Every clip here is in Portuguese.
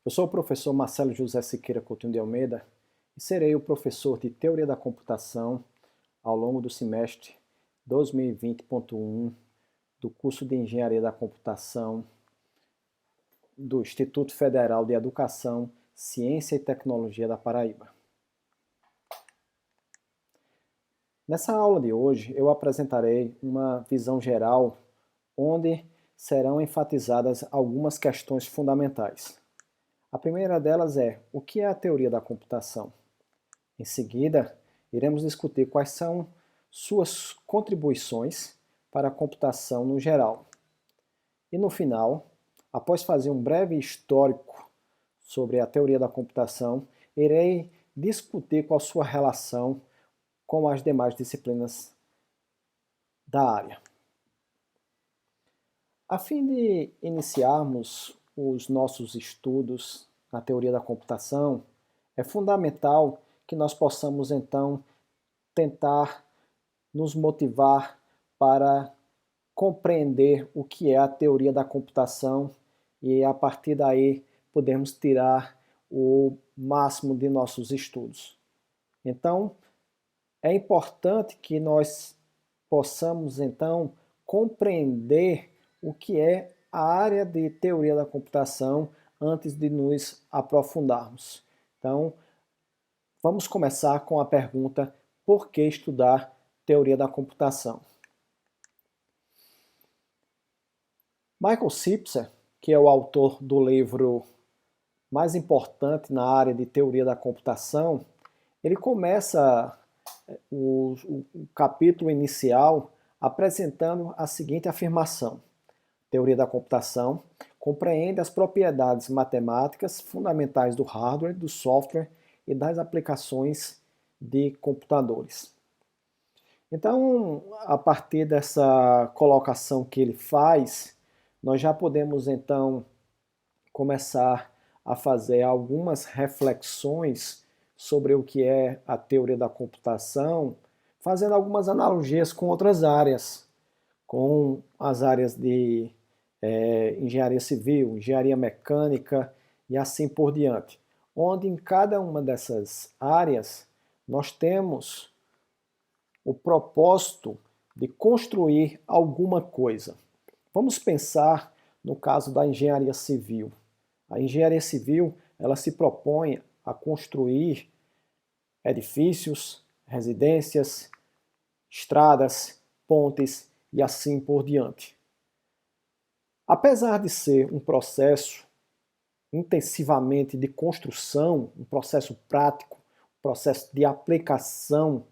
Eu sou o professor Marcelo José Siqueira Coutinho de Almeida e serei o professor de Teoria da Computação ao longo do semestre 2020.1 do curso de Engenharia da Computação do Instituto Federal de Educação, Ciência e Tecnologia da Paraíba. Nessa aula de hoje, eu apresentarei uma visão geral onde serão enfatizadas algumas questões fundamentais. A primeira delas é: o que é a teoria da computação? Em seguida, iremos discutir quais são suas contribuições para a computação no geral. E no final, após fazer um breve histórico sobre a teoria da computação, irei discutir qual a sua relação com as demais disciplinas da área. A fim de iniciarmos os nossos estudos na teoria da computação, é fundamental que nós possamos então tentar nos motivar para compreender o que é a teoria da computação e a partir daí podermos tirar o máximo de nossos estudos. Então, é importante que nós possamos então compreender o que é a área de teoria da computação antes de nos aprofundarmos. Então, vamos começar com a pergunta: por que estudar teoria da computação? Michael Spitzer, que é o autor do livro mais importante na área de teoria da computação, ele começa o capítulo inicial apresentando a seguinte afirmação: teoria da computação compreende as propriedades matemáticas fundamentais do hardware, do software e das aplicações de computadores. Então, a partir dessa colocação que ele faz, nós já podemos então começar a fazer algumas reflexões sobre o que é a teoria da computação, fazendo algumas analogias com outras áreas, com as áreas de engenharia civil, engenharia mecânica e assim por diante, onde em cada uma dessas áreas nós temos o propósito de construir alguma coisa. Vamos pensar no caso da engenharia civil. A engenharia civil, ela se propõe a construir edifícios, residências, estradas, pontes e assim por diante. Apesar de ser um processo intensivamente de construção, um processo prático, um processo de aplicação,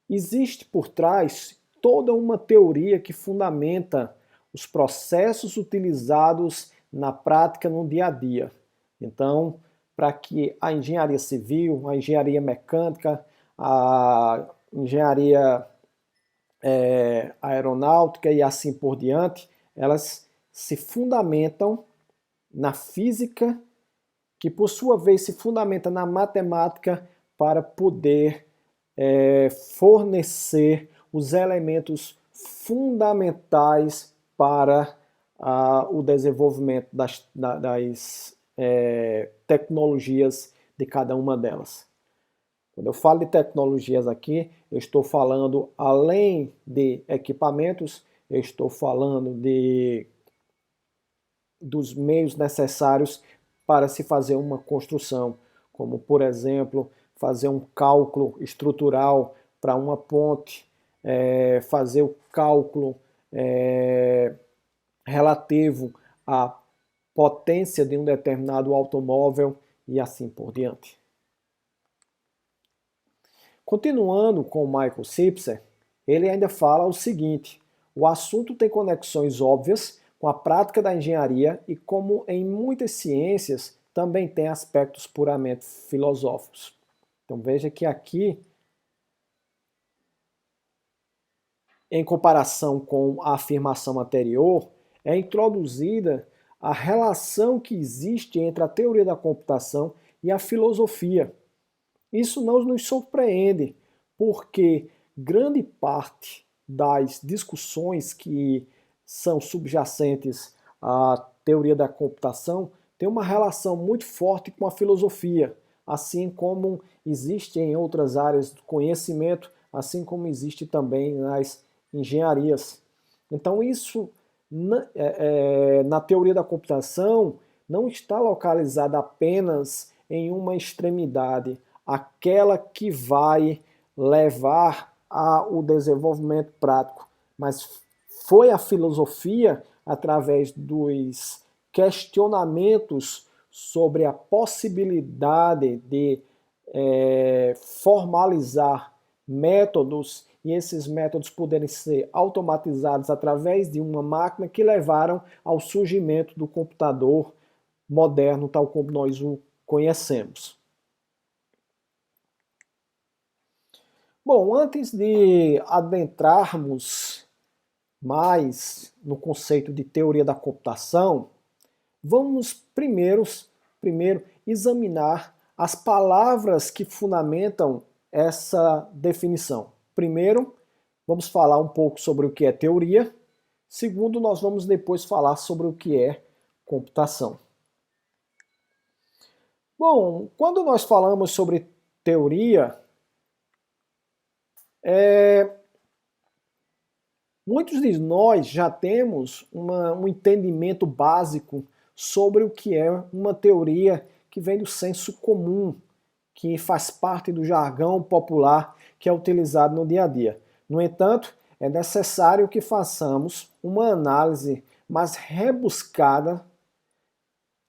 existe por trás toda uma teoria que fundamenta os processos utilizados na prática no dia a dia. Então, para que a engenharia civil, a engenharia mecânica, a engenharia aeronáutica e assim por diante, elas se fundamentam na física, que por sua vez se fundamenta na matemática para poder fornecer os elementos fundamentais para o desenvolvimento das tecnologias de cada uma delas. Quando eu falo de tecnologias aqui, eu estou falando, além de equipamentos, eu estou falando dos meios necessários para se fazer uma construção, como, por exemplo, fazer um cálculo estrutural para uma ponte, fazer o cálculo relativo à potência de um determinado automóvel e assim por diante. Continuando com Michael Spitzer, ele ainda fala o seguinte: o assunto tem conexões óbvias com a prática da engenharia e, como em muitas ciências, também tem aspectos puramente filosóficos. Então veja que aqui, em comparação com a afirmação anterior, é introduzida a relação que existe entre a teoria da computação e a filosofia. Isso não nos surpreende, porque grande parte das discussões que são subjacentes à teoria da computação tem uma relação muito forte com a filosofia, assim como existe em outras áreas do conhecimento, assim como existe também nas engenharias. Então isso na teoria da computação não está localizada apenas em uma extremidade, aquela que vai levar ao desenvolvimento prático, mas foi a filosofia, através dos questionamentos sobre a possibilidade de formalizar métodos e esses métodos poderem ser automatizados através de uma máquina, que levaram ao surgimento do computador moderno, tal como nós o conhecemos. Bom, antes de adentrarmos mais no conceito de teoria da computação, vamos primeiro examinar as palavras que fundamentam essa definição. Primeiro, vamos falar um pouco sobre o que é teoria. Segundo, nós vamos depois falar sobre o que é computação. Bom, quando nós falamos sobre teoria, muitos de nós já temos um entendimento básico sobre o que é uma teoria que vem do senso comum, que faz parte do jargão popular que é utilizado no dia a dia. No entanto, é necessário que façamos uma análise mais rebuscada,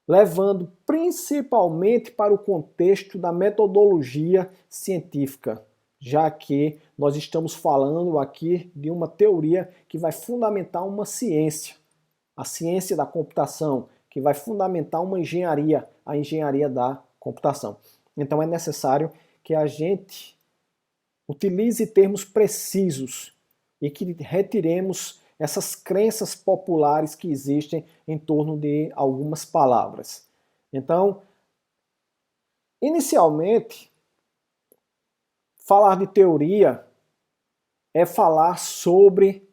levando principalmente para o contexto da metodologia científica, já que nós estamos falando aqui de uma teoria que vai fundamentar uma ciência, a ciência da computação, que vai fundamentar uma engenharia, a engenharia da computação. Então é necessário que a gente utilize termos precisos e que retiremos essas crenças populares que existem em torno de algumas palavras. Então, inicialmente, falar de teoria é falar sobre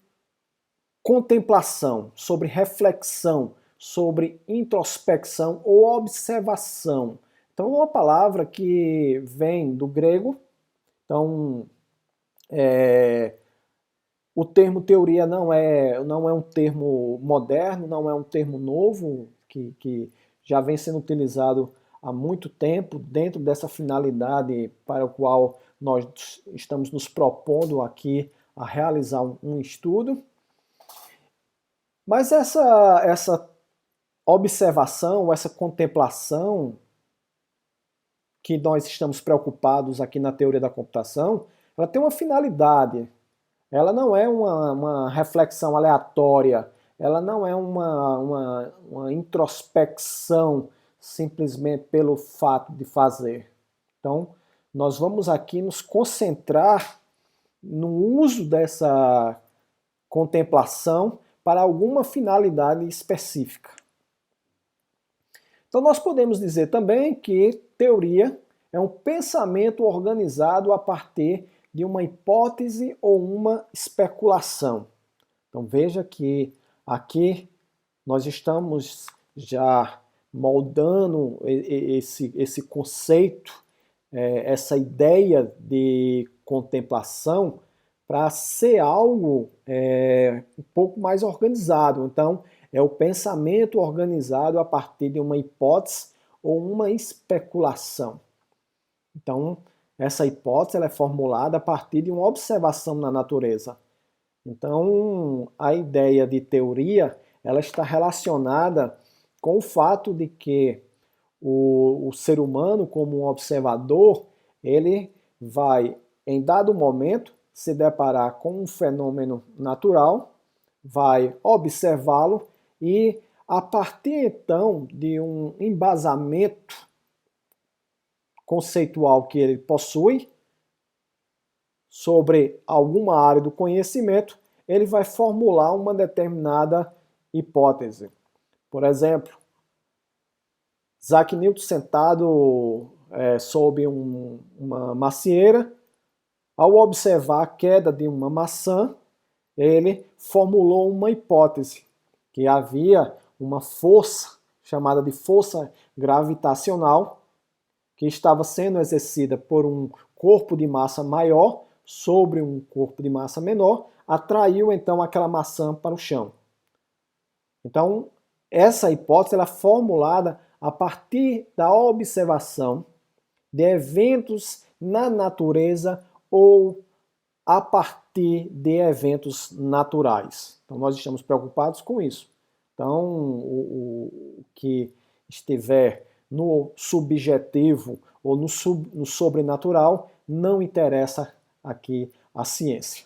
contemplação, sobre reflexão, sobre introspecção ou observação. Então, é uma palavra que vem do grego. Então, o termo teoria não é um termo moderno, não é um termo novo, que já vem sendo utilizado há muito tempo dentro dessa finalidade para a qual nós estamos nos propondo aqui a realizar um estudo. Mas essa observação, essa contemplação que nós estamos preocupados aqui na teoria da computação, ela tem uma finalidade. Ela não é uma reflexão aleatória, ela não é uma introspecção simplesmente pelo fato de fazer. Então, nós vamos aqui nos concentrar no uso dessa contemplação para alguma finalidade específica. Então, nós podemos dizer também que teoria é um pensamento organizado a partir de uma hipótese ou uma especulação. Então veja que aqui nós estamos já moldando esse conceito, essa ideia de contemplação para ser algo um pouco mais organizado. Então é o pensamento organizado a partir de uma hipótese ou uma especulação. Então, essa hipótese ela é formulada a partir de uma observação na natureza. Então, a ideia de teoria ela está relacionada com o fato de que o ser humano, como um observador, ele vai, em dado momento, se deparar com um fenômeno natural, vai observá-lo e, a partir então de um embasamento conceitual que ele possui sobre alguma área do conhecimento, ele vai formular uma determinada hipótese. Por exemplo, Isaac Newton sentado sob uma macieira, ao observar a queda de uma maçã, ele formulou uma hipótese, que havia uma força chamada de força gravitacional, que estava sendo exercida por um corpo de massa maior sobre um corpo de massa menor, atraiu então aquela maçã para o chão. Então, essa hipótese ela é formulada a partir da observação de eventos na natureza ou a partir de eventos naturais. Então, nós estamos preocupados com isso. Então, o que estiver no subjetivo ou no sobrenatural não interessa aqui a ciência.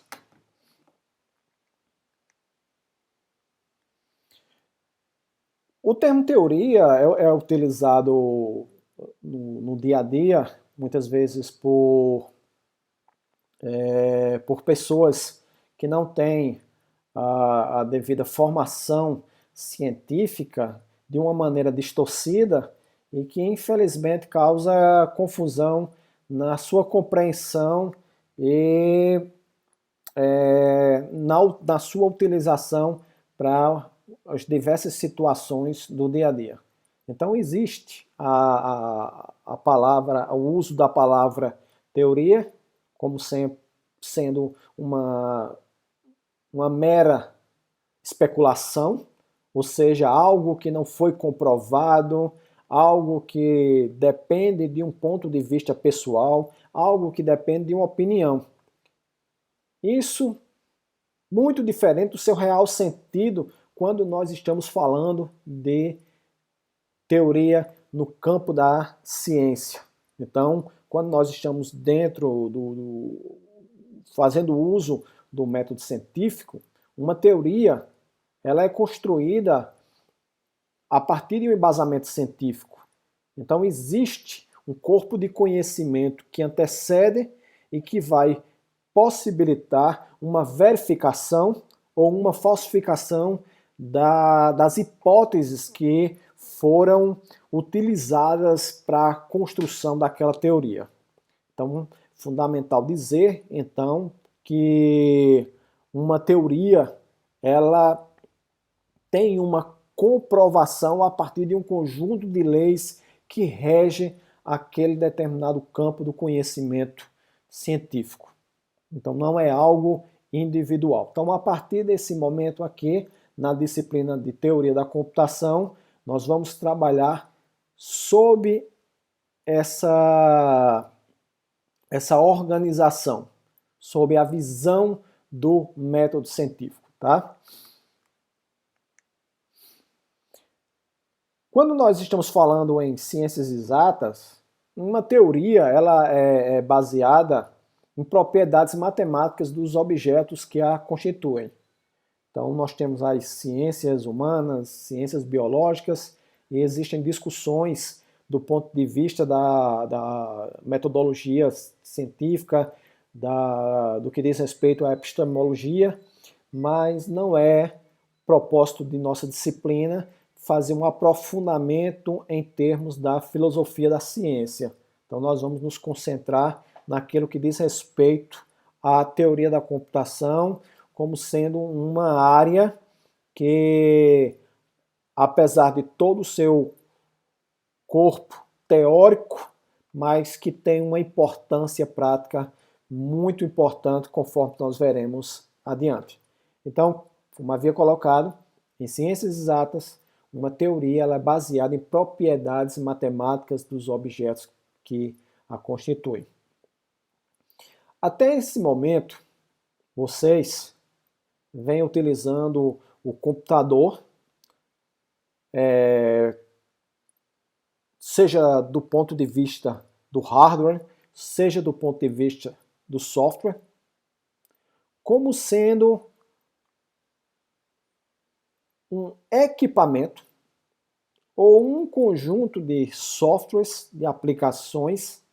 O termo teoria é utilizado no dia a dia, muitas vezes por pessoas que não têm a devida formação científica de uma maneira distorcida e que infelizmente causa confusão na sua compreensão e na sua utilização para as diversas situações do dia a dia. Então existe a palavra, o uso da palavra teoria como sempre sendo uma mera especulação, ou seja, algo que não foi comprovado, algo que depende de um ponto de vista pessoal, algo que depende de uma opinião. Isso muito diferente do seu real sentido quando nós estamos falando de teoria no campo da ciência. Então, quando nós estamos dentro fazendo uso do método científico, uma teoria ela é construída a partir de um embasamento científico. Então existe um corpo de conhecimento que antecede e que vai possibilitar uma verificação ou uma falsificação das hipóteses que foram utilizadas para a construção daquela teoria. Então, fundamental dizer, então, que uma teoria ela tem uma comprovação a partir de um conjunto de leis que rege aquele determinado campo do conhecimento científico. Então, não é algo individual. Então, a partir desse momento aqui, na disciplina de teoria da computação, nós vamos trabalhar sob essa organização, sob a visão do método científico, tá? Quando nós estamos falando em ciências exatas, uma teoria ela é baseada em propriedades matemáticas dos objetos que a constituem. Então nós temos as ciências humanas, ciências biológicas, e existem discussões do ponto de vista da metodologia científica, do que diz respeito à epistemologia, mas não é propósito de nossa disciplina fazer um aprofundamento em termos da filosofia da ciência. Então nós vamos nos concentrar naquilo que diz respeito à teoria da computação, como sendo uma área que, apesar de todo o seu corpo teórico, mas que tem uma importância prática muito importante, conforme nós veremos adiante. Então, como havia colocado, em ciências exatas, uma teoria ela é baseada em propriedades matemáticas dos objetos que a constituem. Até esse momento, vocês vêm utilizando o computador, seja do ponto de vista do hardware, seja do ponto de vista do software, como sendo um equipamento ou um conjunto de softwares, de aplicações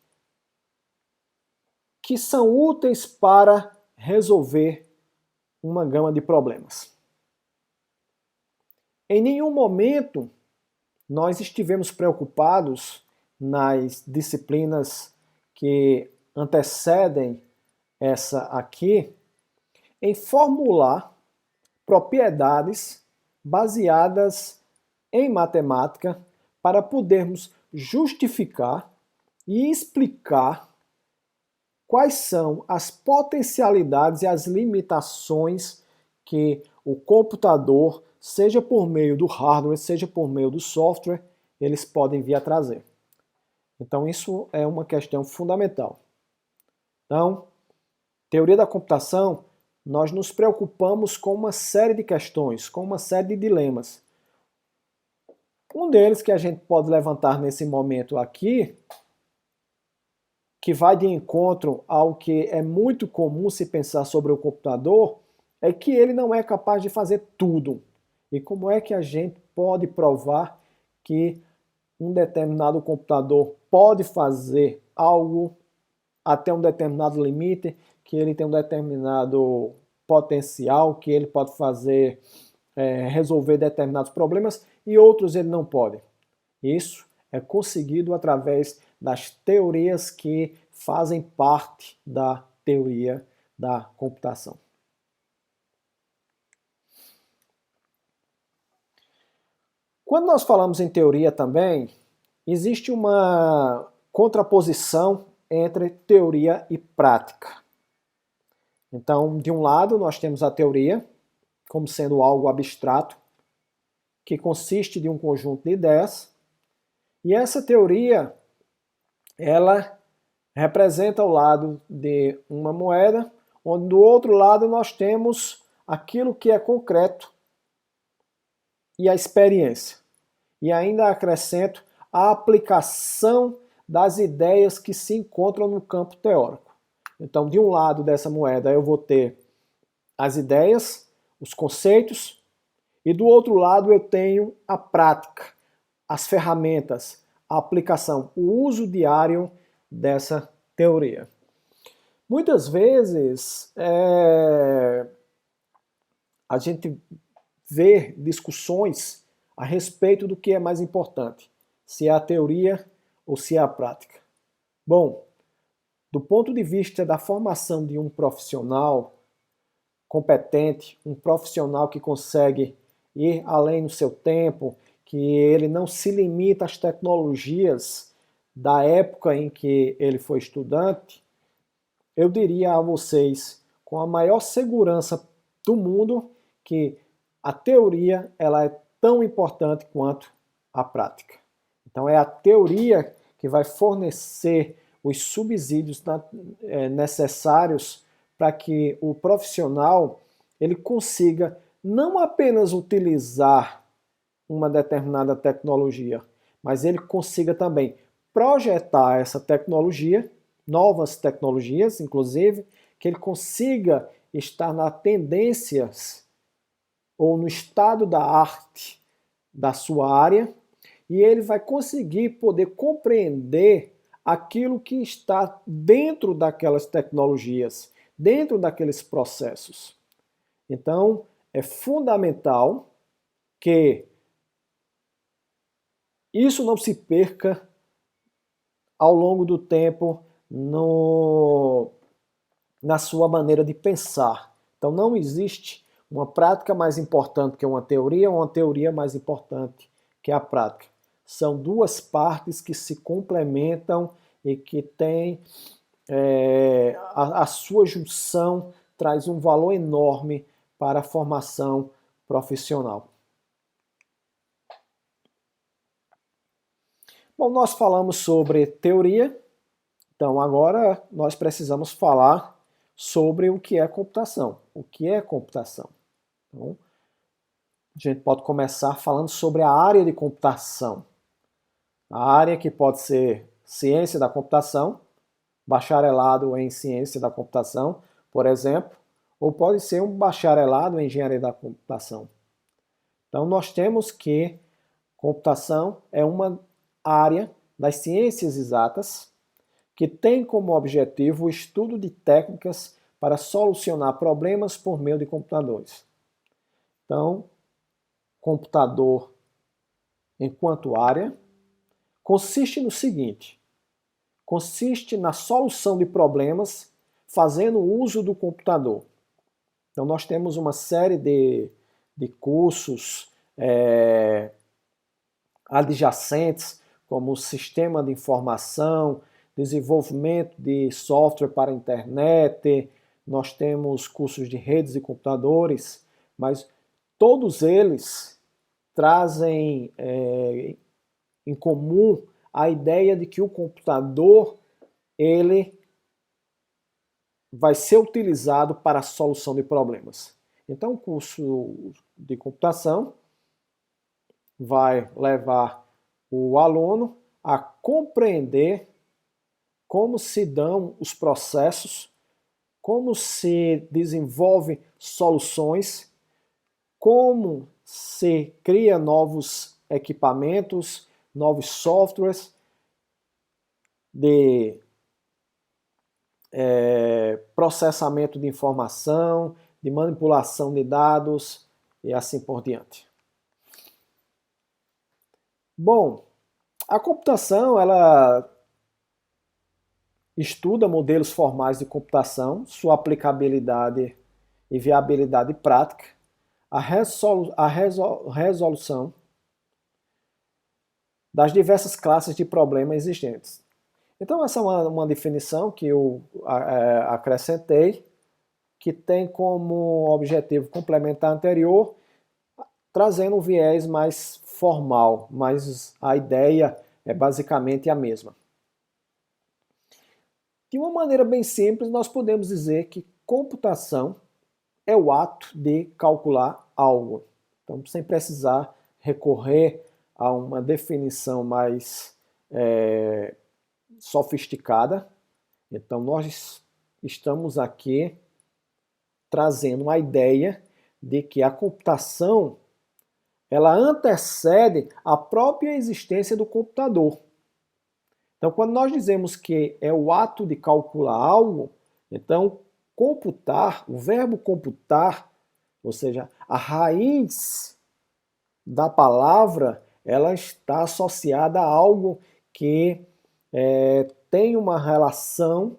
que são úteis para resolver uma gama de problemas. Em nenhum momento nós estivemos preocupados nas disciplinas que antecedem essa aqui em formular propriedades baseadas em matemática para podermos justificar e explicar quais são as potencialidades e as limitações que o computador, seja por meio do hardware, seja por meio do software, eles podem vir a trazer. Então isso é uma questão fundamental. Então, teoria da computação, nós nos preocupamos com uma série de questões, com uma série de dilemas. Um deles que a gente pode levantar nesse momento aqui, que vai de encontro ao que é muito comum se pensar sobre o computador, é que ele não é capaz de fazer tudo. E como é que a gente pode provar que um determinado computador pode fazer algo até um determinado limite, que ele tem um determinado potencial, que ele pode fazer, resolver determinados problemas e outros ele não pode. Isso é conseguido através das teorias que fazem parte da teoria da computação. Quando nós falamos em teoria também, existe uma contraposição entre teoria e prática. Então, de um lado, nós temos a teoria como sendo algo abstrato, que consiste de um conjunto de ideias, e essa teoria, ela representa o lado de uma moeda, onde do outro lado nós temos aquilo que é concreto e a experiência. E ainda acrescento a aplicação das ideias que se encontram no campo teórico. Então, de um lado dessa moeda eu vou ter as ideias, os conceitos, e do outro lado eu tenho a prática, as ferramentas, a aplicação, o uso diário dessa teoria. Muitas vezes a gente vê discussões a respeito do que é mais importante, se é a teoria ou se é a prática. Bom, do ponto de vista da formação de um profissional competente, um profissional que consegue ir além no seu tempo, que ele não se limita às tecnologias da época em que ele foi estudante, eu diria a vocês, com a maior segurança do mundo, que a teoria ela é tão importante quanto a prática. Então é a teoria que vai fornecer os subsídios necessários para que o profissional ele consiga não apenas utilizar uma determinada tecnologia, mas ele consiga também projetar essa tecnologia, novas tecnologias, inclusive, que ele consiga estar nas tendências ou no estado da arte da sua área, e ele vai conseguir poder compreender aquilo que está dentro daquelas tecnologias, dentro daqueles processos. Então, é fundamental que isso não se perca ao longo do tempo na sua maneira de pensar. Então, não existe uma prática mais importante que uma teoria mais importante que a prática. São duas partes que se complementam e que têm a sua junção traz um valor enorme para a formação profissional. Bom, nós falamos sobre teoria, então agora nós precisamos falar sobre o que é computação. O que é computação? Então, a gente pode começar falando sobre a área de computação. A área que pode ser ciência da computação, bacharelado em ciência da computação, por exemplo, ou pode ser um bacharelado em engenharia da computação. Então nós temos que computação é uma área das ciências exatas que tem como objetivo o estudo de técnicas para solucionar problemas por meio de computadores. Então, computador, enquanto área, consiste no seguinte: consiste na solução de problemas fazendo uso do computador. Então, nós temos uma série de cursos adjacentes, como o sistema de informação, desenvolvimento de software para a internet, nós temos cursos de redes de computadores, mas todos eles trazem em comum a ideia de que o computador ele vai ser utilizado para a solução de problemas. Então, o curso de computação vai levar o aluno a compreender como se dão os processos, como se desenvolvem soluções, como se cria novos equipamentos, novos softwares de processamento de informação, de manipulação de dados e assim por diante. Bom, a computação ela estuda modelos formais de computação, sua aplicabilidade e viabilidade prática, a resolução das diversas classes de problemas existentes. Então essa é uma definição que eu acrescentei, que tem como objetivo complementar anterior, trazendo um viés mais formal, mas a ideia é basicamente a mesma. De uma maneira bem simples, nós podemos dizer que computação é o ato de calcular algo. Então, sem precisar recorrer a uma definição mais sofisticada. Então, nós estamos aqui trazendo a ideia de que a computação ela antecede a própria existência do computador. Então, quando nós dizemos que é o ato de calcular algo, então computar, o verbo computar, ou seja, a raiz da palavra, ela está associada a algo que tem uma relação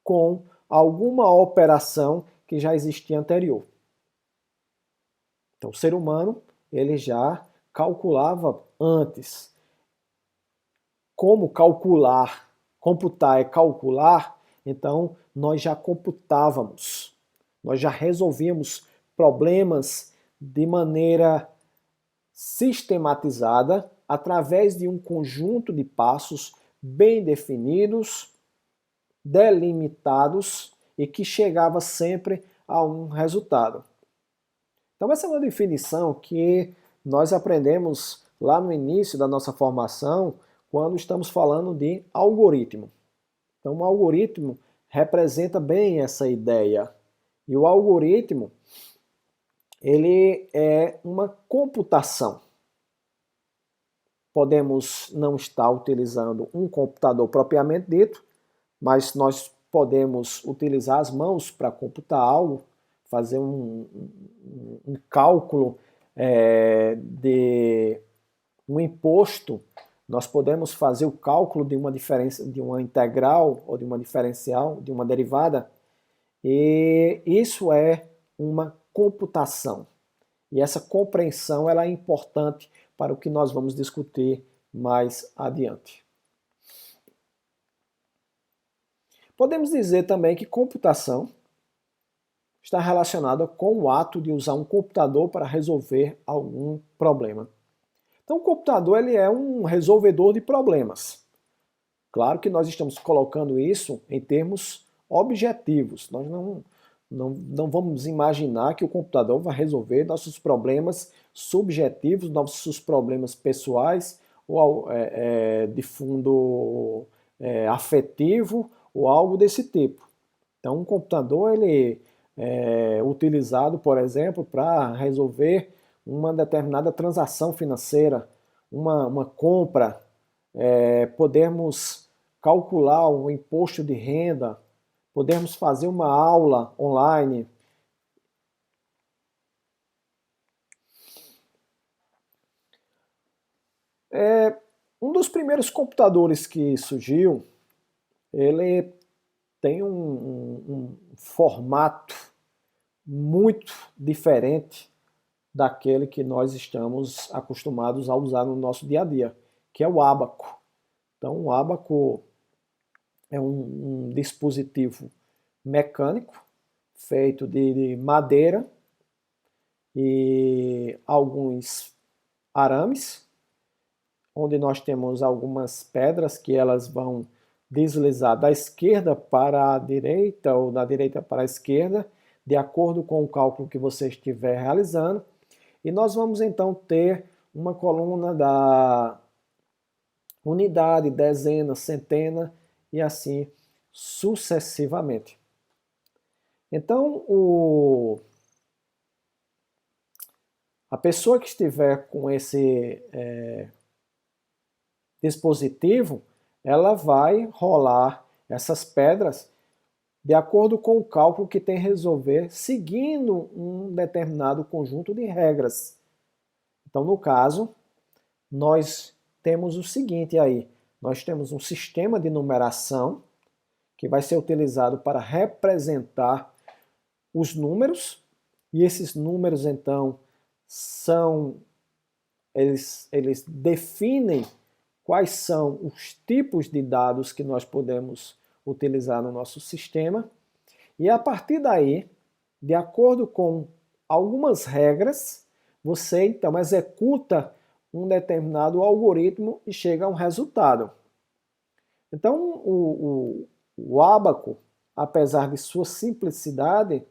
com alguma operação que já existia anterior. Então, o ser humano ele já calculava antes. Como calcular? Computar é calcular, então nós já computávamos, nós já resolvíamos problemas de maneira sistematizada através de um conjunto de passos bem definidos, delimitados e que chegava sempre a um resultado. Então essa é uma definição que nós aprendemos lá no início da nossa formação, quando estamos falando de algoritmo. Então um algoritmo representa bem essa ideia. E o algoritmo, ele é uma computação. Podemos não estar utilizando um computador propriamente dito, mas nós podemos utilizar as mãos para computar algo, fazer um cálculo de um imposto. Nós podemos fazer o cálculo de uma diferença, de uma integral ou de uma diferencial, de uma derivada, e isso é uma computação. E essa compreensão ela é importante para o que nós vamos discutir mais adiante. Podemos dizer também que computação está relacionada com o ato de usar um computador para resolver algum problema. Então o computador ele é um resolvedor de problemas. Claro que nós estamos colocando isso em termos objetivos. Nós não vamos imaginar que o computador vai resolver nossos problemas subjetivos, nossos problemas pessoais, ou de fundo afetivo, ou algo desse tipo. Então um computador ele é utilizado, por exemplo, para resolver uma determinada transação financeira, uma compra, podemos calcular o imposto de renda, podemos fazer uma aula online. Um dos primeiros computadores que surgiu, ele tem um formato muito diferente daquele que nós estamos acostumados a usar no nosso dia a dia, que é o ábaco. Então, o ábaco é um dispositivo mecânico feito de madeira e alguns arames, onde nós temos algumas pedras que elas vão deslizar da esquerda para a direita ou da direita para a esquerda, de acordo com o cálculo que você estiver realizando. E nós vamos então ter uma coluna da unidade, dezena, centena e assim sucessivamente. Então, a pessoa que estiver com esse dispositivo, ela vai rolar essas pedras de acordo com o cálculo que tem que resolver, seguindo um determinado conjunto de regras. Então, no caso, nós temos o seguinte aí, nós temos um sistema de numeração que vai ser utilizado para representar os números, e esses números, então, eles definem quais são os tipos de dados que nós podemos utilizar no nosso sistema, e a partir daí, de acordo com algumas regras, você então executa um determinado algoritmo e chega a um resultado. Então, o ábaco, apesar de sua simplicidade,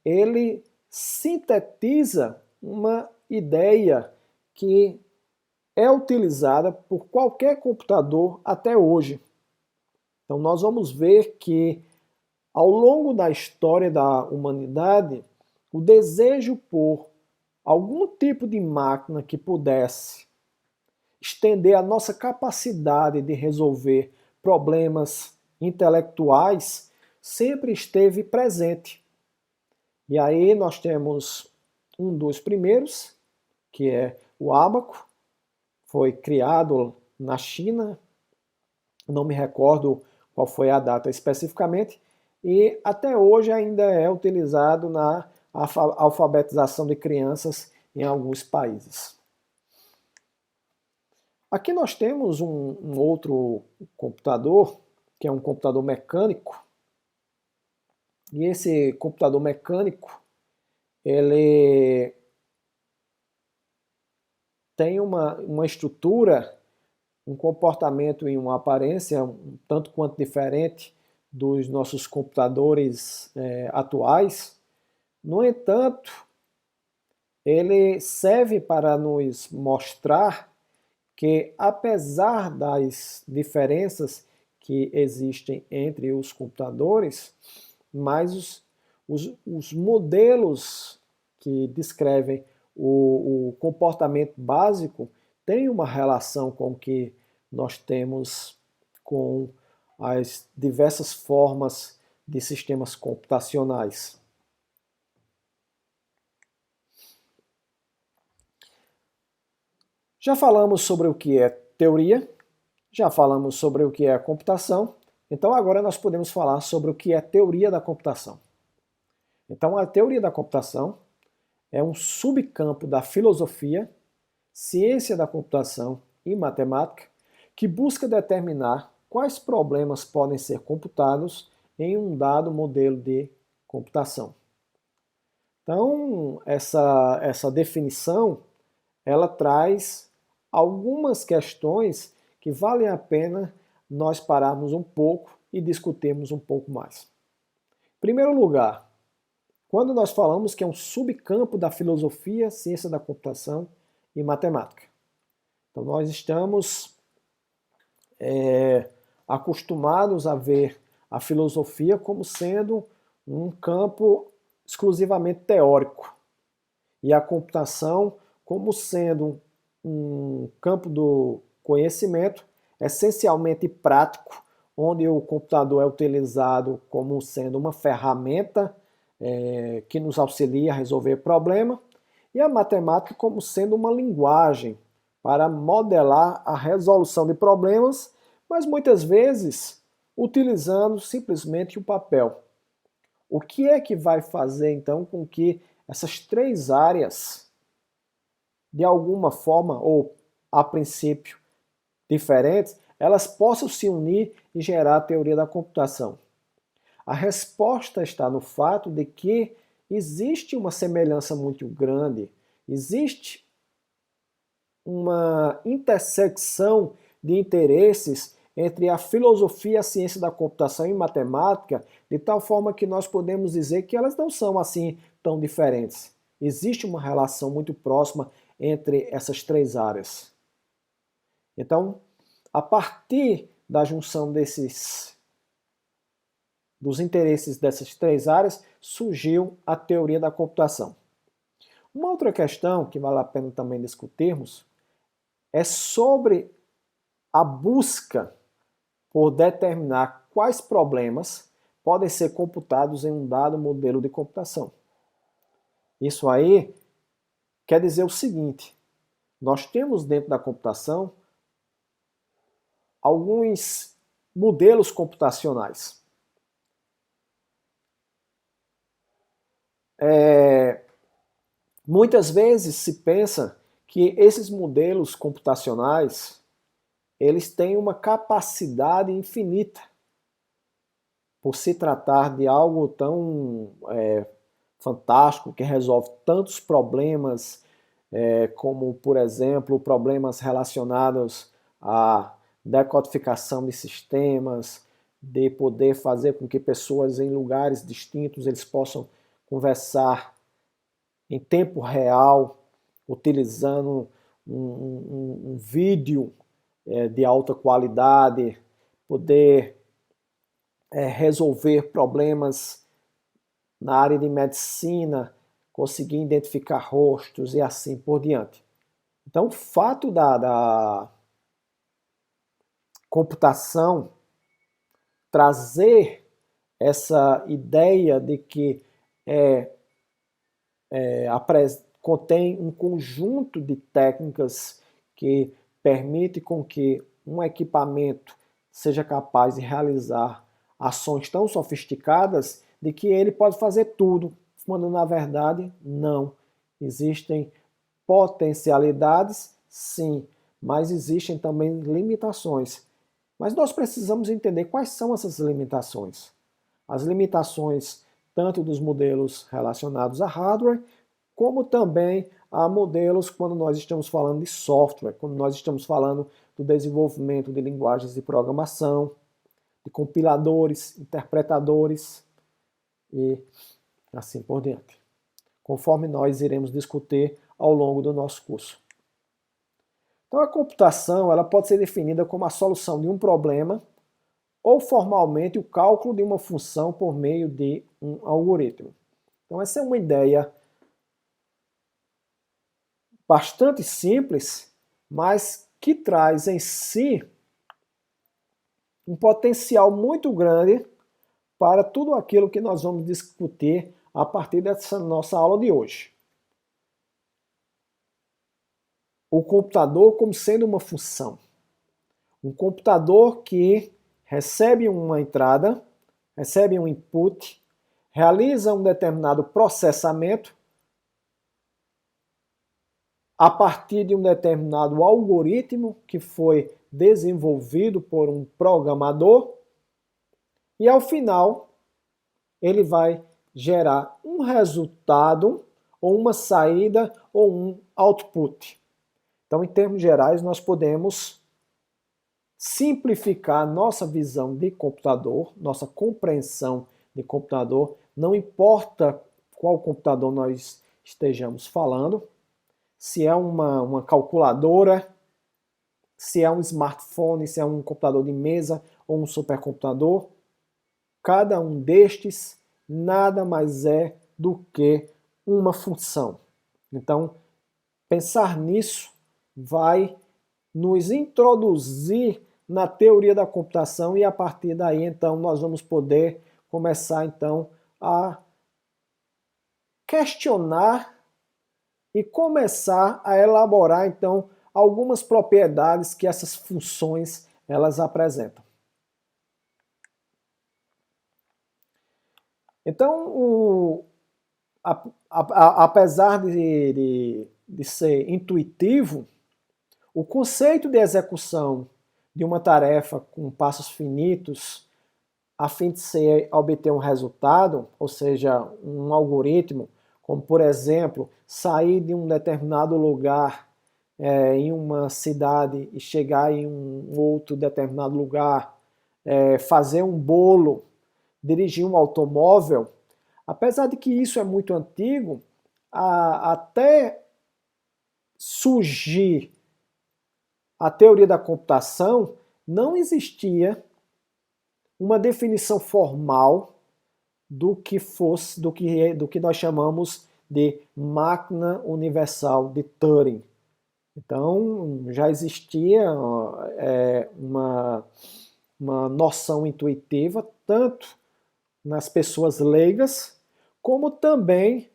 ele sintetiza uma ideia que é utilizada por qualquer computador até hoje. Então nós vamos ver que ao longo da história da humanidade, o desejo por algum tipo de máquina que pudesse estender a nossa capacidade de resolver problemas intelectuais sempre esteve presente. E aí nós temos um dos primeiros, que é o ábaco, foi criado na China, não me recordo qual foi a data especificamente, e até hoje ainda é utilizado na alfabetização de crianças em alguns países. Aqui nós temos um outro computador, que é um computador mecânico, e esse computador mecânico, ele tem uma estrutura, um comportamento e uma aparência um tanto quanto diferente dos nossos computadores atuais. No entanto, ele serve para nos mostrar que, apesar das diferenças que existem entre os computadores, mas os modelos que descrevem o comportamento básico têm uma relação com o que nós temos com as diversas formas de sistemas computacionais. Já falamos sobre o que é teoria, já falamos sobre o que é computação, então agora nós podemos falar sobre o que é teoria da computação. Então a teoria da computação é um subcampo da filosofia, ciência da computação e matemática que busca determinar quais problemas podem ser computados em um dado modelo de computação. Então, essa definição, ela traz algumas questões que valem a pena nós pararmos um pouco e discutirmos um pouco mais. Em primeiro lugar, quando nós falamos que é um subcampo da filosofia, ciência da computação e matemática. Então nós estamos acostumados a ver a filosofia como sendo um campo exclusivamente teórico e a computação como sendo um campo do conhecimento essencialmente prático, onde o computador é utilizado como sendo uma ferramenta que nos auxilia a resolver problema, e a matemática como sendo uma linguagem para modelar a resolução de problemas, mas muitas vezes utilizando simplesmente o papel. O que é que vai fazer então com que essas três áreas, de alguma forma, ou a princípio diferentes, elas possam se unir e gerar a teoria da computação? A resposta está no fato de que existe uma semelhança muito grande, existe uma intersecção de interesses entre a filosofia e a ciência da computação e matemática, de tal forma que nós podemos dizer que elas não são assim tão diferentes. Existe uma relação muito próxima entre essas três áreas. Então, a partir da junção dos interesses dessas três áreas, surgiu a teoria da computação. Uma outra questão que vale a pena também discutirmos é sobre a busca por determinar quais problemas podem ser computados em um dado modelo de computação. Isso aí quer dizer o seguinte: nós temos dentro da computação alguns modelos computacionais. Muitas vezes se pensa que esses modelos computacionais eles têm uma capacidade infinita, por se tratar de algo tão fantástico, que resolve tantos problemas, como, por exemplo, problemas relacionados à decodificação de sistemas, de poder fazer com que pessoas em lugares distintos eles possam conversar em tempo real, utilizando um vídeo de alta qualidade, poder resolver problemas na área de medicina, conseguir identificar rostos e assim por diante. Então, o fato da computação trazer essa ideia de que contém um conjunto de técnicas que permite com que um equipamento seja capaz de realizar ações tão sofisticadas de que ele pode fazer tudo, quando na verdade não. Existem potencialidades, sim, mas existem também limitações. Mas nós precisamos entender quais são essas limitações. As limitações tanto dos modelos relacionados a hardware, como também a modelos quando nós estamos falando de software, quando nós estamos falando do desenvolvimento de linguagens de programação, de compiladores, interpretadores e assim por diante, conforme nós iremos discutir ao longo do nosso curso. Então a computação ela pode ser definida como a solução de um problema ou formalmente o cálculo de uma função por meio de um algoritmo. Então essa é uma ideia bastante simples, mas que traz em si um potencial muito grande para tudo aquilo que nós vamos discutir a partir dessa nossa aula de hoje. O computador como sendo uma função. Um computador que recebe uma entrada, recebe um input, realiza um determinado processamento a partir de um determinado algoritmo que foi desenvolvido por um programador e ao final ele vai gerar um resultado ou uma saída ou um output. Então, em termos gerais, nós podemos simplificar nossa visão de computador, nossa compreensão de computador, não importa qual computador nós estejamos falando, se é uma calculadora, se é um smartphone, se é um computador de mesa ou um supercomputador, cada um destes nada mais é do que uma função. Então, pensar nisso vai nos introduzir na teoria da computação e a partir daí então nós vamos poder começar então a questionar e começar a elaborar então algumas propriedades que essas funções elas apresentam. Então apesar de ser intuitivo, o conceito de execução de uma tarefa com passos finitos a fim de obter um resultado, ou seja, um algoritmo, como por exemplo, sair de um determinado lugar em uma cidade e chegar em um outro determinado lugar, fazer um bolo, dirigir um automóvel, apesar de que isso é muito antigo, até surgir a teoria da computação, não existia uma definição formal do que nós chamamos de máquina universal de Turing. Então já existia uma noção intuitiva tanto nas pessoas leigas como também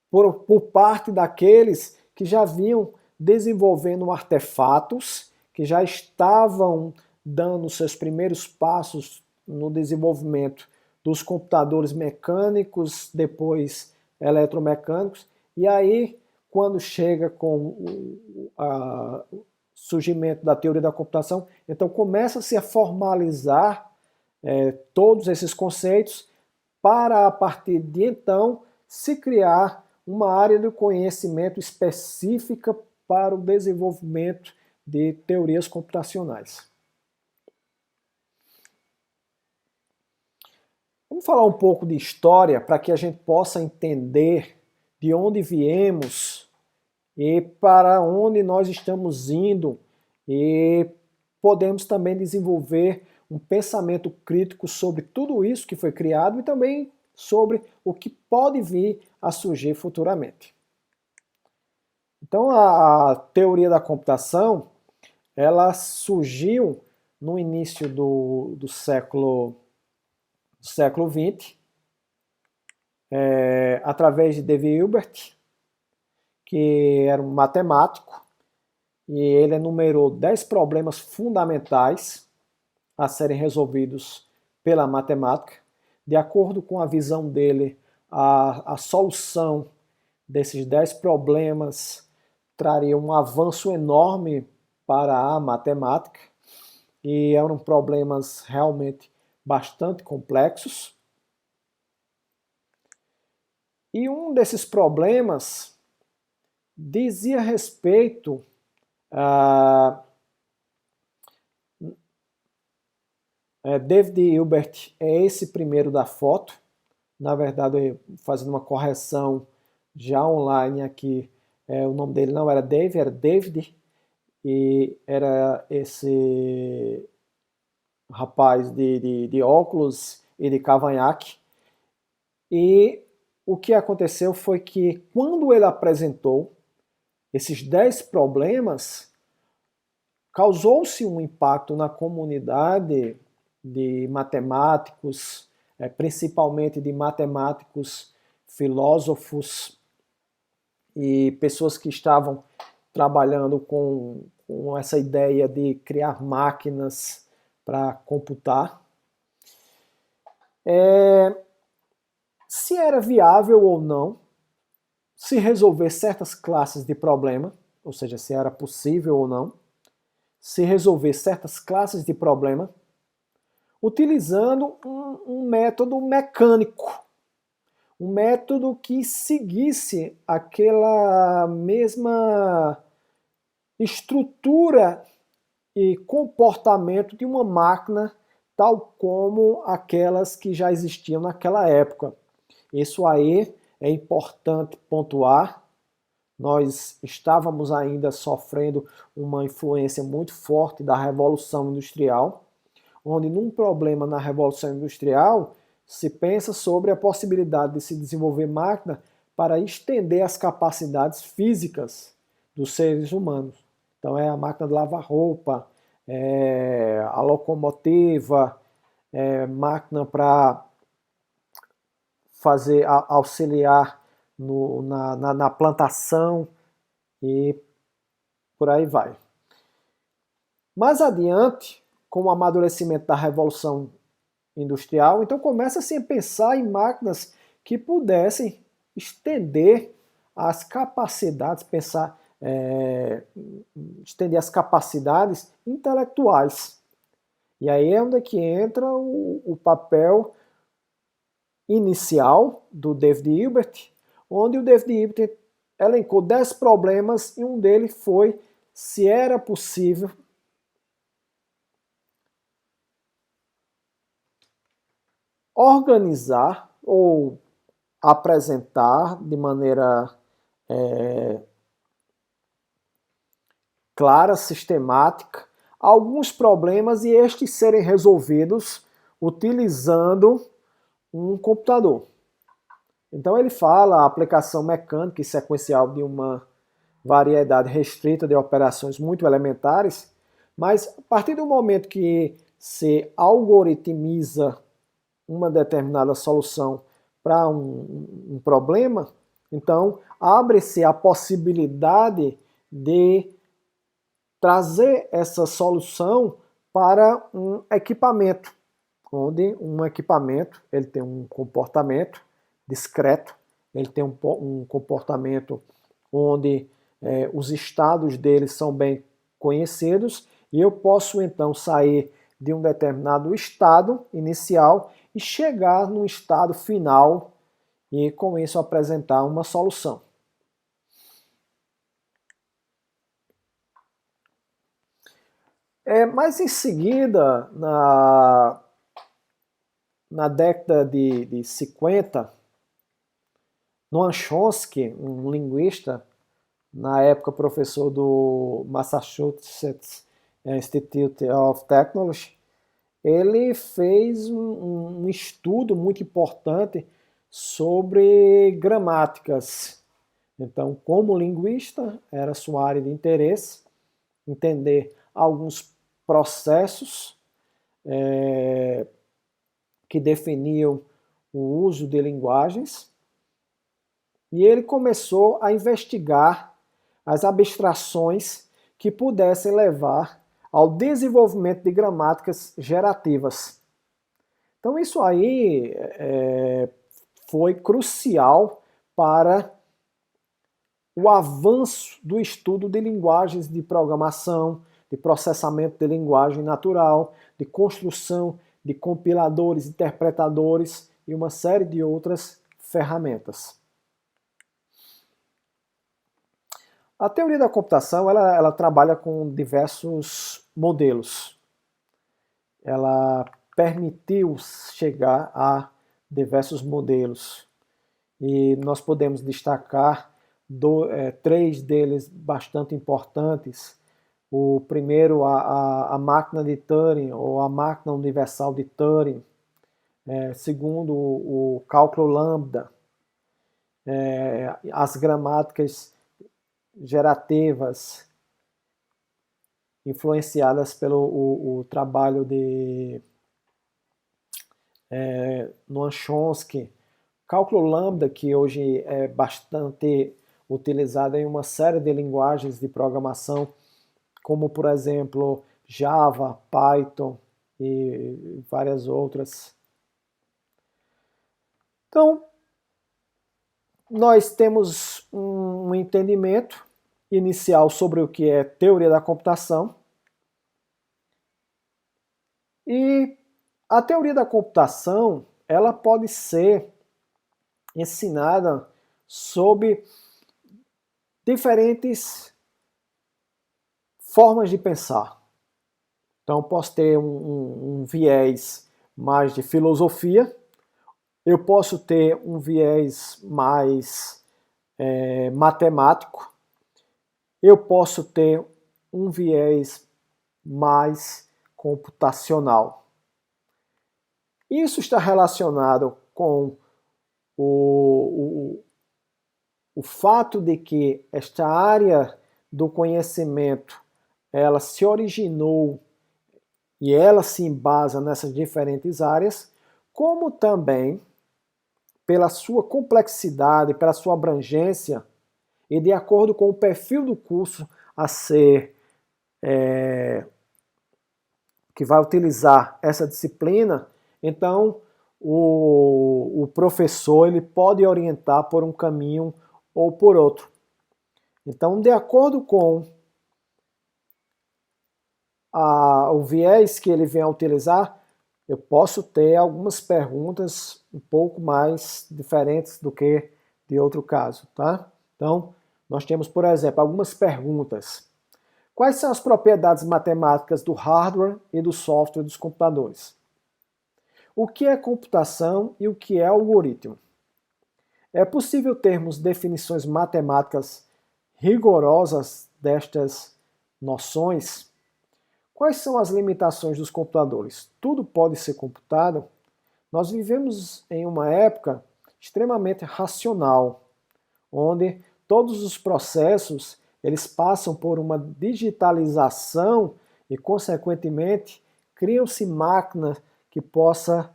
por parte daqueles que já vinham desenvolvendo artefatos, que já estavam dando seus primeiros passos no desenvolvimento dos computadores mecânicos, depois eletromecânicos, e aí, quando chega com o surgimento da teoria da computação, então começa-se a formalizar todos esses conceitos para, a partir de então, se criar uma área de conhecimento específica para o desenvolvimento de teorias computacionais. Vamos falar um pouco de história para que a gente possa entender de onde viemos e para onde nós estamos indo, e podemos também desenvolver um pensamento crítico sobre tudo isso que foi criado e também sobre o que pode vir a surgir futuramente. Então a teoria da computação, ela surgiu no início do século XX, através de David Hilbert, que era um matemático, e ele enumerou 10 problemas fundamentais a serem resolvidos pela matemática. De acordo com a visão dele, a solução desses 10 problemas traria um avanço enorme para a matemática, e eram problemas realmente bastante complexos. E um desses problemas dizia respeito a David Hilbert, é esse primeiro da foto. Na verdade, fazendo uma correção já online aqui, o nome dele não era Dave, era David, e era esse rapaz de óculos e de cavanhaque. E o que aconteceu foi que, quando ele apresentou esses 10 problemas, causou-se um impacto na comunidade de matemáticos, principalmente de matemáticos, filósofos e pessoas que estavam trabalhando com essa ideia de criar máquinas para computar. Se era viável ou não se resolver certas classes de problema, ou seja, se era possível ou não se resolver certas classes de problema utilizando um método mecânico, um método que seguisse aquela mesma estrutura e comportamento de uma máquina, tal como aquelas que já existiam naquela época. Isso aí é importante pontuar. Nós estávamos ainda sofrendo uma influência muito forte da Revolução Industrial, onde num problema na Revolução Industrial se pensa sobre a possibilidade de se desenvolver máquina para estender as capacidades físicas dos seres humanos. Então é a máquina de lavar roupa, a locomotiva, máquina para fazer auxiliar na plantação e por aí vai. Mais adiante, com o amadurecimento da Revolução industrial, então começa-se a pensar em máquinas que pudessem estender as capacidades, estender as capacidades intelectuais. E aí é onde que entra o papel inicial do David Hilbert, onde o David Hilbert elencou 10 problemas e um deles foi se era possível organizar ou apresentar de maneira clara, sistemática, alguns problemas e estes serem resolvidos utilizando um computador. Então ele fala a aplicação mecânica e sequencial de uma variedade restrita de operações muito elementares, mas a partir do momento que se algoritmiza uma determinada solução para um problema, então abre-se a possibilidade de trazer essa solução para um equipamento, onde um equipamento ele tem um comportamento discreto, ele tem um comportamento onde os estados dele são bem conhecidos e eu posso então sair de um determinado estado inicial e chegar no estado final e com isso apresentar uma solução. Mas em seguida, na década de 50, Noam Chomsky, um linguista, na época professor do Massachusetts Institute of Technology, ele fez um estudo muito importante sobre gramáticas. Então, como linguista, era sua área de interesse, entender alguns processos que definiam o uso de linguagens, e ele começou a investigar as abstrações que pudessem levar ao desenvolvimento de gramáticas gerativas. Então isso aí foi crucial para o avanço do estudo de linguagens de programação, de processamento de linguagem natural, de construção de compiladores, interpretadores e uma série de outras ferramentas. A teoria da computação ela trabalha com diversos modelos. Ela permitiu chegar a diversos modelos e nós podemos destacar três deles bastante importantes. O primeiro, a máquina de Turing, ou a máquina universal de Turing. Segundo, o cálculo lambda. As gramáticas gerativas, influenciadas pelo o trabalho de Noam Chomsky. Cálculo lambda, que hoje é bastante utilizado em uma série de linguagens de programação, como por exemplo Java, Python e várias outras. Então, nós temos um entendimento inicial sobre o que é teoria da computação. E a teoria da computação, ela pode ser ensinada sob diferentes formas de pensar. Então, posso ter um viés mais de filosofia, eu posso ter um viés mais matemático, eu posso ter um viés mais computacional. Isso está relacionado com o fato de que esta área do conhecimento ela se originou e ela se embasa nessas diferentes áreas, como também pela sua complexidade, pela sua abrangência e de acordo com o perfil do curso a ser que vai utilizar essa disciplina, Então, o professor ele pode orientar por um caminho ou por outro. Então, de acordo com o viés que ele vem a utilizar, eu posso ter algumas perguntas um pouco mais diferentes do que de outro caso, tá? Então, nós temos, por exemplo, algumas perguntas. Quais são as propriedades matemáticas do hardware e do software dos computadores? O que é computação e o que é algoritmo? É possível termos definições matemáticas rigorosas destas noções? Quais são as limitações dos computadores? Tudo pode ser computado? Nós vivemos em uma época extremamente racional, onde todos os processos eles passam por uma digitalização e, consequentemente, criam-se máquinas que possa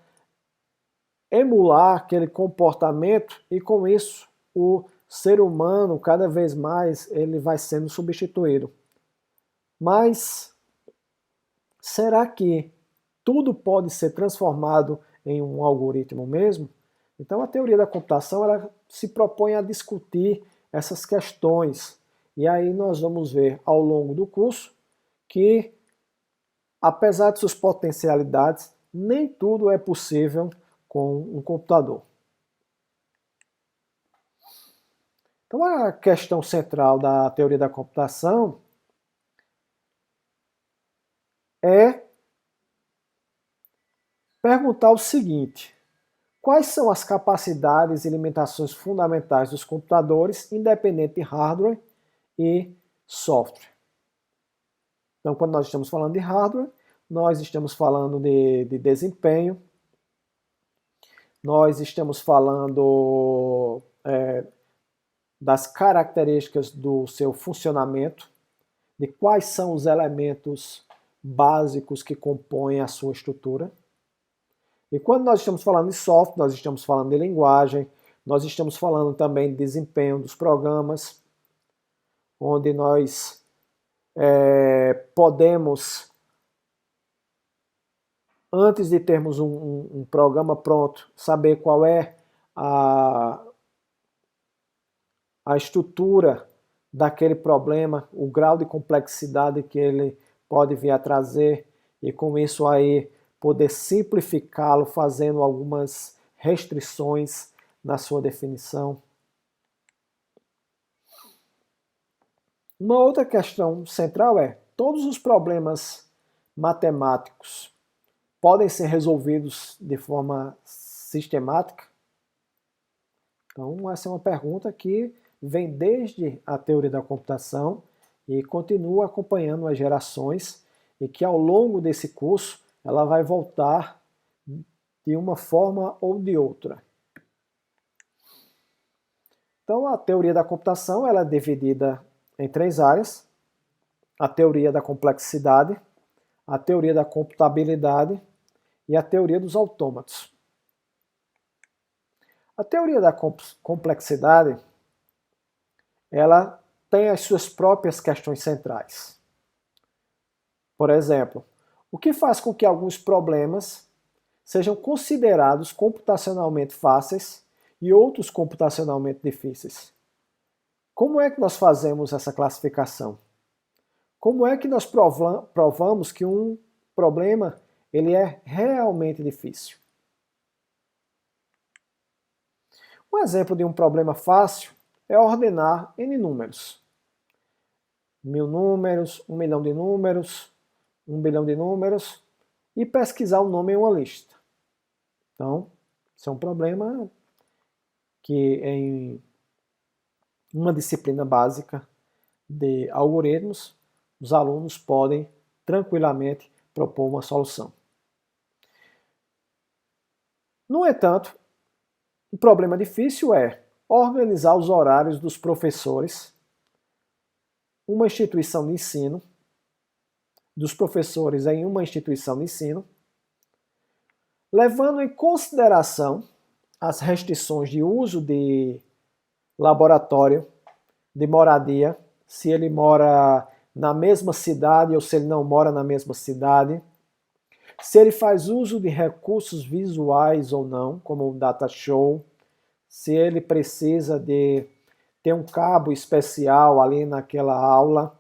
emular aquele comportamento e, com isso, o ser humano, cada vez mais, ele vai sendo substituído. Mas será que tudo pode ser transformado em um algoritmo mesmo? Então a teoria da computação ela se propõe a discutir essas questões. E aí nós vamos ver ao longo do curso que, apesar de suas potencialidades, nem tudo é possível com um computador. Então a questão central da teoria da computação é perguntar o seguinte: quais são as capacidades e limitações fundamentais dos computadores, independente de hardware e software? Então, quando nós estamos falando de hardware, nós estamos falando de desempenho, nós estamos falando das características do seu funcionamento, de quais são os elementos básicos que compõem a sua estrutura. E quando nós estamos falando de software, nós estamos falando de linguagem, nós estamos falando também de desempenho dos programas, onde nós podemos, antes de termos um programa pronto, saber qual é a estrutura daquele problema, o grau de complexidade que ele pode vir a trazer, e com isso aí poder simplificá-lo fazendo algumas restrições na sua definição. Uma outra questão central é: todos os problemas matemáticos podem ser resolvidos de forma sistemática? Então, essa é uma pergunta que vem desde a teoria da computação e continua acompanhando as gerações, e que ao longo desse curso ela vai voltar de uma forma ou de outra. Então, a teoria da computação ela é dividida em 3 áreas: a teoria da complexidade, a teoria da computabilidade e a teoria dos autômatos. A teoria da complexidade ela tem as suas próprias questões centrais. Por exemplo, o que faz com que alguns problemas sejam considerados computacionalmente fáceis e outros computacionalmente difíceis? Como é que nós fazemos essa classificação? Como é que nós provamos que um problema ele é realmente difícil? Um exemplo de um problema fácil é ordenar N números. 1000 números, 1 milhão de números, 1 bilhão de números, e pesquisar o nome em uma lista. Então, isso é um problema que em uma disciplina básica de algoritmos, os alunos podem tranquilamente propor uma solução. No entanto, o problema difícil é organizar os horários dos professores, uma instituição de ensino, dos professores em uma instituição de ensino, levando em consideração as restrições de uso de laboratório, de moradia, se ele mora na mesma cidade ou se ele não mora na mesma cidade, se ele faz uso de recursos visuais ou não, como o data show, se ele precisa de ter um cabo especial ali naquela aula.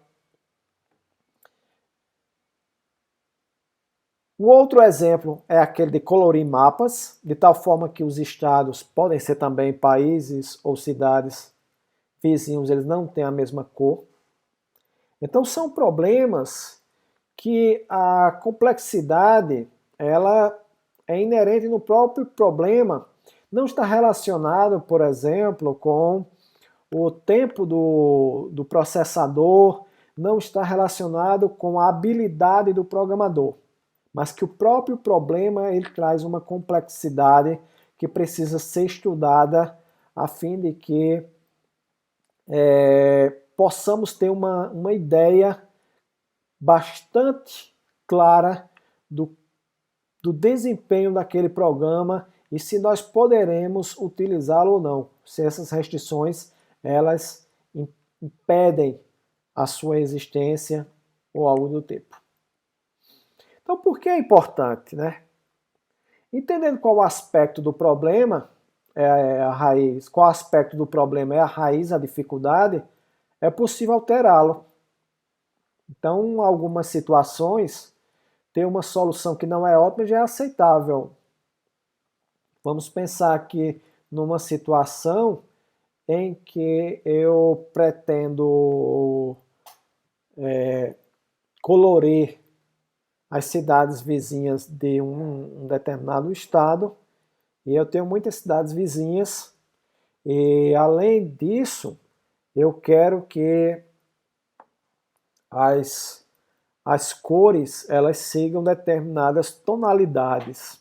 Um outro exemplo é aquele de colorir mapas, de tal forma que os estados podem ser também países ou cidades vizinhos, eles não têm a mesma cor. Então são problemas que a complexidade ela é inerente no próprio problema, não está relacionado, por exemplo, com o tempo do processador, não está relacionado com a habilidade do programador, mas que o próprio problema ele traz uma complexidade que precisa ser estudada a fim de que possamos ter uma ideia bastante clara do desempenho daquele programa e se nós poderemos utilizá-lo ou não, se essas restrições elas impedem a sua existência ou algo do tipo. Então, por que é importante, né? Entendendo qual aspecto do problema é a raiz, qual aspecto do problema é a raiz, a dificuldade, é possível alterá-lo. Então, algumas situações, ter uma solução que não é ótima já é aceitável. Vamos pensar aqui numa situação em que eu pretendo colorir as cidades vizinhas de um determinado estado, e eu tenho muitas cidades vizinhas, e além disso, eu quero que as cores elas sigam determinadas tonalidades.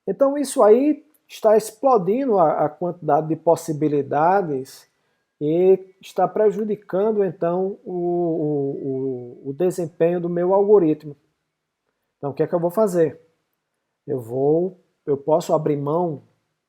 Então isso aí está explodindo a quantidade de possibilidades e está prejudicando então o desempenho do meu algoritmo. Então o que é que eu vou fazer? Eu posso abrir mão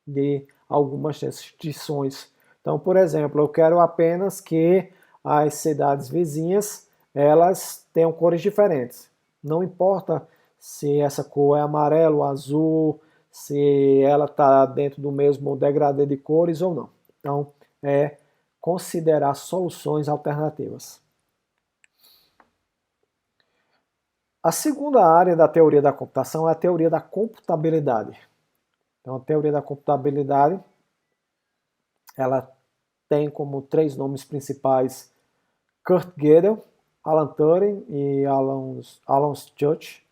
de algumas restrições. Então, por exemplo, eu quero apenas que as cidades vizinhas elas tenham cores diferentes. Não importa se essa cor é amarelo, azul, se ela está dentro do mesmo degradê de cores ou não. Então, é considerar soluções alternativas. A segunda área da teoria da computação é a teoria da computabilidade. Então, a teoria da computabilidade, ela tem como três nomes principais Kurt Gödel, Alan Turing e Alan Turing.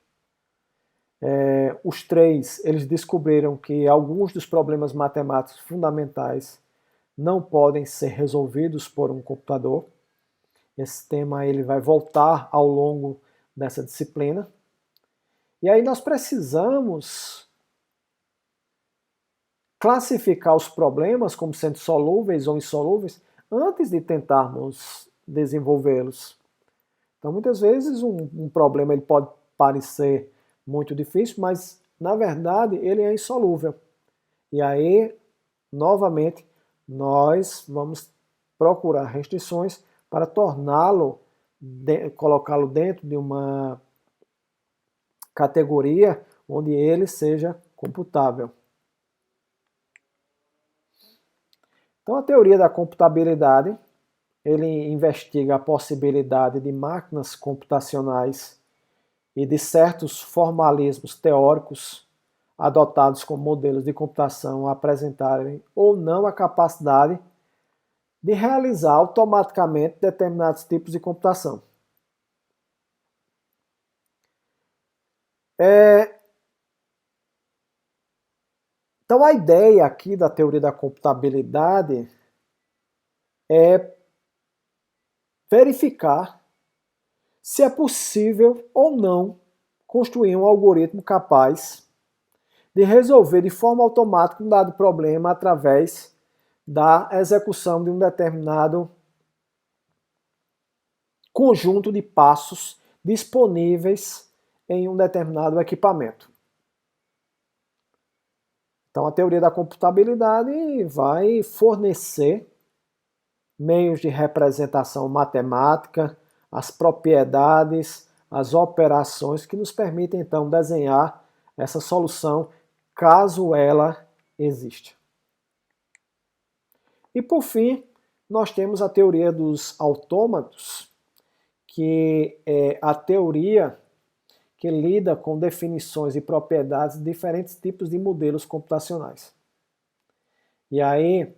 Os três, eles descobriram que alguns dos problemas matemáticos fundamentais não podem ser resolvidos por um computador. Esse tema ele vai voltar ao longo dessa disciplina. E aí nós precisamos classificar os problemas como sendo solúveis ou insolúveis antes de tentarmos desenvolvê-los. Então, muitas vezes um problema ele pode parecer muito difícil, mas na verdade ele é insolúvel. E aí, novamente, nós vamos procurar restrições para torná-lo, colocá-lo dentro de uma categoria onde ele seja computável. Então, a teoria da computabilidade, ele investiga a possibilidade de máquinas computacionais e de certos formalismos teóricos adotados como modelos de computação apresentarem ou não a capacidade de realizar automaticamente determinados tipos de computação. Então a ideia aqui da teoria da computabilidade é verificar se é possível ou não construir um algoritmo capaz de resolver de forma automática um dado problema através da execução de um determinado conjunto de passos disponíveis em um determinado equipamento. Então a teoria da computabilidade vai fornecer meios de representação matemática, as propriedades, as operações que nos permitem então desenhar essa solução caso ela exista. E por fim, nós temos a teoria dos autômatos, que é a teoria que lida com definições e propriedades de diferentes tipos de modelos computacionais. E aí,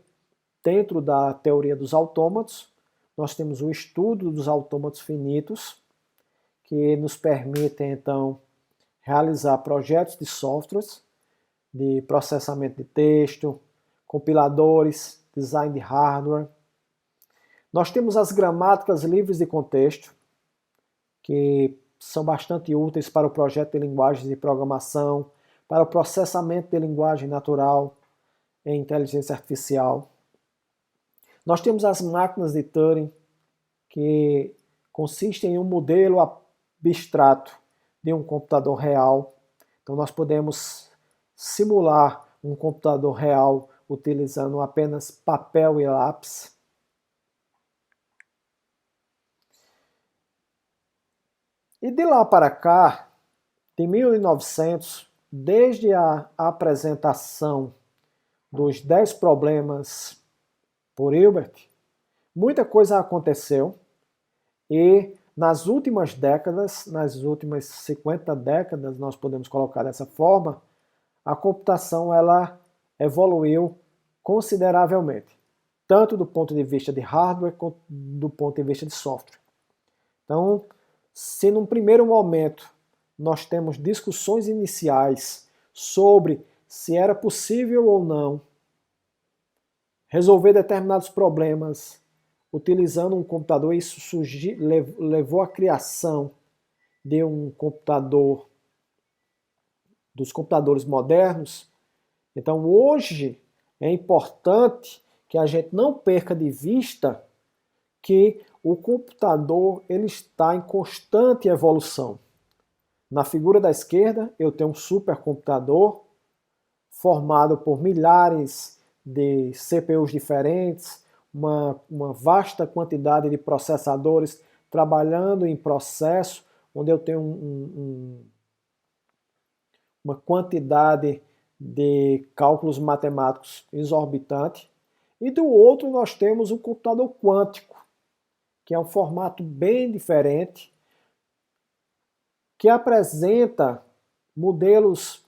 dentro da teoria dos autômatos, nós temos o estudo dos autômatos finitos, que nos permitem, então, realizar projetos de softwares, de processamento de texto, compiladores, design de hardware. Nós temos as gramáticas livres de contexto, que são bastante úteis para o projeto de linguagens de programação, para o processamento de linguagem natural em inteligência artificial. Nós temos as máquinas de Turing, que consistem em um modelo abstrato de um computador real. Então nós podemos simular um computador real utilizando apenas papel e lápis. E de lá para cá, de 1900, desde a apresentação dos 10 problemas por Hilbert, muita coisa aconteceu e nas últimas décadas, nas últimas 50 décadas, nós podemos colocar dessa forma, a computação ela evoluiu consideravelmente, tanto do ponto de vista de hardware quanto do ponto de vista de software. Então, se num primeiro momento nós temos discussões iniciais sobre se era possível ou não resolver determinados problemas utilizando um computador, isso levou à criação de um computador, dos computadores modernos. Então hoje é importante que a gente não perca de vista que o computador ele está em constante evolução. Na figura da esquerda eu tenho um supercomputador formado por milhares de CPUs diferentes, uma vasta quantidade de processadores trabalhando em processo, onde eu tenho uma quantidade de cálculos matemáticos exorbitante. E do outro nós temos o computador quântico, que é um formato bem diferente, que apresenta modelos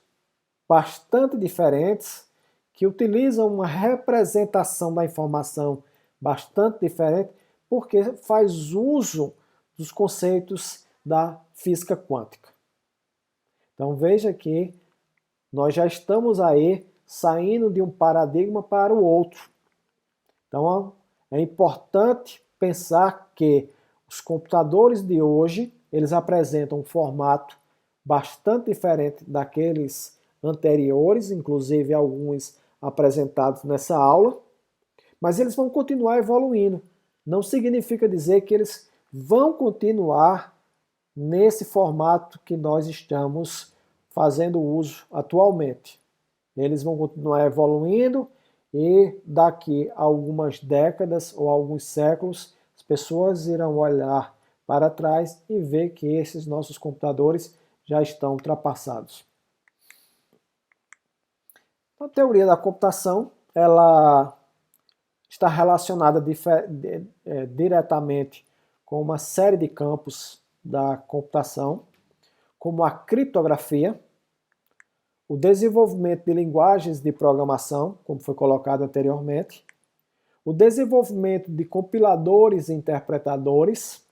bastante diferentes, que utilizam uma representação da informação bastante diferente, porque faz uso dos conceitos da física quântica. Então veja que nós já estamos aí saindo de um paradigma para o outro. Então é importante pensar que os computadores de hoje, eles apresentam um formato bastante diferente daqueles anteriores, inclusive alguns apresentados nessa aula, mas eles vão continuar evoluindo. Não significa dizer que eles vão continuar nesse formato que nós estamos fazendo uso atualmente. Eles vão continuar evoluindo e daqui a algumas décadas ou alguns séculos, as pessoas irão olhar para trás e ver que esses nossos computadores já estão ultrapassados. A teoria da computação, ela está relacionada diretamente com uma série de campos da computação, como a criptografia, o desenvolvimento de linguagens de programação, como foi colocado anteriormente, o desenvolvimento de compiladores e interpretadores,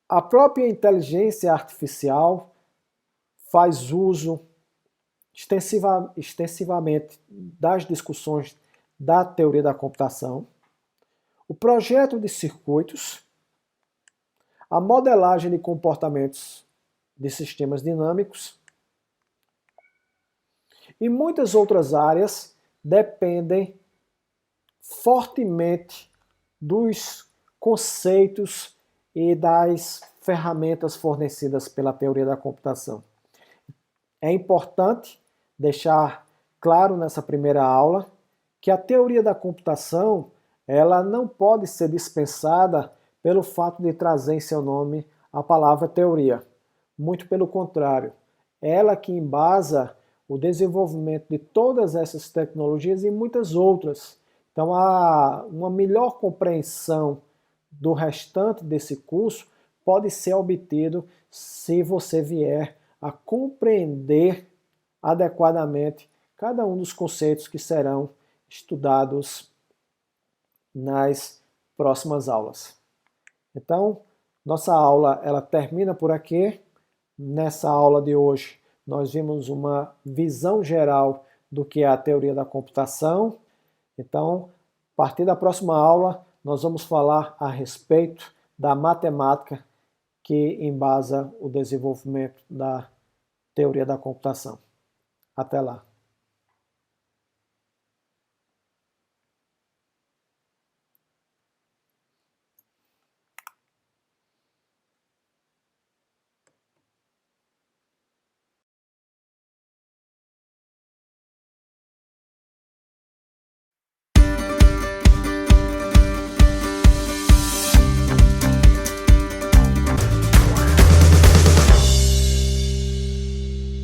a própria inteligência artificial faz uso extensivamente das discussões da teoria da computação, o projeto de circuitos, a modelagem de comportamentos de sistemas dinâmicos e muitas outras áreas dependem fortemente dos conceitos e das ferramentas fornecidas pela teoria da computação. É importante deixar claro nessa primeira aula que a teoria da computação ela não pode ser dispensada pelo fato de trazer em seu nome a palavra teoria. Muito pelo contrário, ela que embasa o desenvolvimento de todas essas tecnologias e muitas outras. Então, uma melhor compreensão do restante desse curso pode ser obtido se você vier a compreender adequadamente cada um dos conceitos que serão estudados nas próximas aulas. Então, nossa aula ela termina por aqui. Nessa aula de hoje, nós vimos uma visão geral do que é a teoria da computação. Então, a partir da próxima aula, nós vamos falar a respeito da matemática que embasa o desenvolvimento da teoria da computação. Até lá!